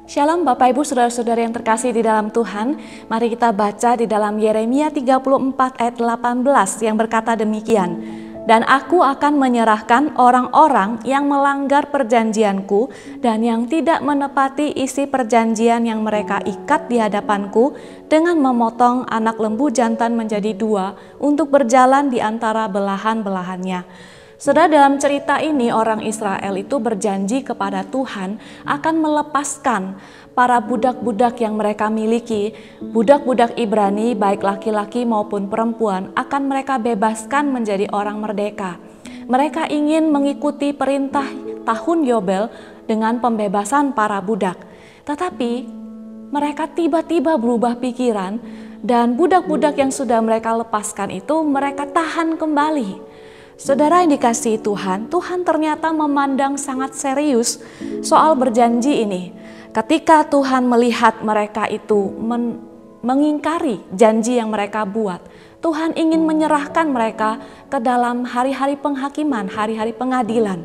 Shalom Bapak Ibu Saudara-saudara yang terkasih di dalam Tuhan. Mari kita baca di dalam Yeremia 34 ayat 18 yang berkata demikian. Dan aku akan menyerahkan orang-orang yang melanggar perjanjianku dan yang tidak menepati isi perjanjian yang mereka ikat di hadapanku dengan memotong anak lembu jantan menjadi dua untuk berjalan di antara belahan-belahannya. Saudara, dalam cerita ini orang Israel itu berjanji kepada Tuhan akan melepaskan para budak-budak yang mereka miliki. Budak-budak Ibrani baik laki-laki maupun perempuan akan mereka bebaskan menjadi orang merdeka. Mereka ingin mengikuti perintah tahun Yobel dengan pembebasan para budak. Tetapi mereka tiba-tiba berubah pikiran dan budak-budak yang sudah mereka lepaskan itu mereka tahan kembali. Saudara yang dikasihi Tuhan, Tuhan ternyata memandang sangat serius soal berjanji ini. Ketika Tuhan melihat mereka itu mengingkari janji yang mereka buat, Tuhan ingin menyerahkan mereka ke dalam hari-hari penghakiman, hari-hari pengadilan.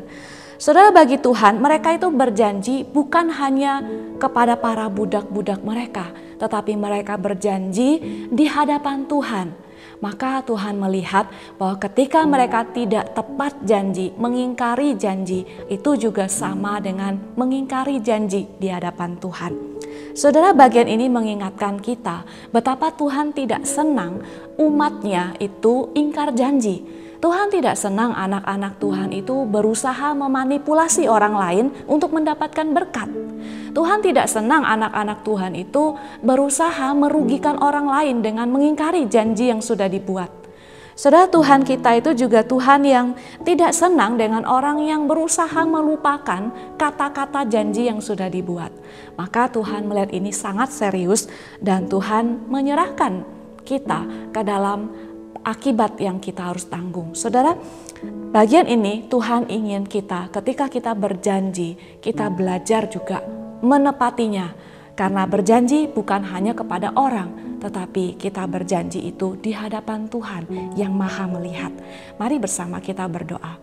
Saudara, bagi Tuhan mereka itu berjanji bukan hanya kepada para budak-budak mereka, tetapi mereka berjanji di hadapan Tuhan. Maka Tuhan melihat bahwa ketika mereka tidak tepat janji, mengingkari janji, itu juga sama dengan mengingkari janji di hadapan Tuhan. Saudara, bagian ini mengingatkan kita betapa Tuhan tidak senang umatnya itu ingkar janji. Tuhan tidak senang anak-anak Tuhan itu berusaha memanipulasi orang lain untuk mendapatkan berkat. Tuhan tidak senang anak-anak Tuhan itu berusaha merugikan orang lain dengan mengingkari janji yang sudah dibuat. Saudara, Tuhan kita itu juga Tuhan yang tidak senang dengan orang yang berusaha melupakan kata-kata janji yang sudah dibuat. Maka Tuhan melihat ini sangat serius dan Tuhan menyerahkan kita ke dalam akibat yang kita harus tanggung. Saudara, bagian ini Tuhan ingin kita ketika kita berjanji, kita belajar juga menepatinya. Karena berjanji bukan hanya kepada orang, tetapi kita berjanji itu di hadapan Tuhan yang Maha melihat. Mari bersama kita berdoa.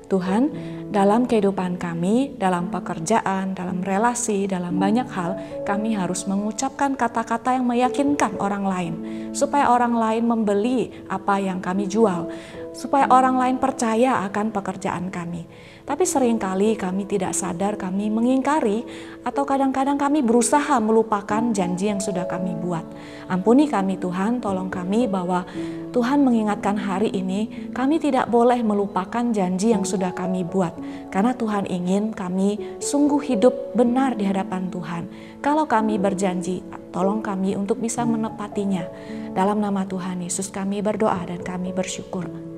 Tuhan, dalam kehidupan kami, dalam pekerjaan, dalam relasi, dalam banyak hal, kami harus mengucapkan kata-kata yang meyakinkan orang lain, supaya orang lain membeli apa yang kami jual, supaya orang lain percaya akan pekerjaan kami. Tapi seringkali kami tidak sadar, kami mengingkari atau kadang-kadang kami berusaha melupakan janji yang sudah kami buat. Ampuni kami Tuhan, tolong kami bahwa Tuhan mengingatkan hari ini kami tidak boleh melupakan janji yang sudah kami buat. Karena Tuhan ingin kami sungguh hidup benar di hadapan Tuhan. Kalau kami berjanji, tolong kami untuk bisa menepatinya. Dalam nama Tuhan Yesus kami berdoa dan kami bersyukur.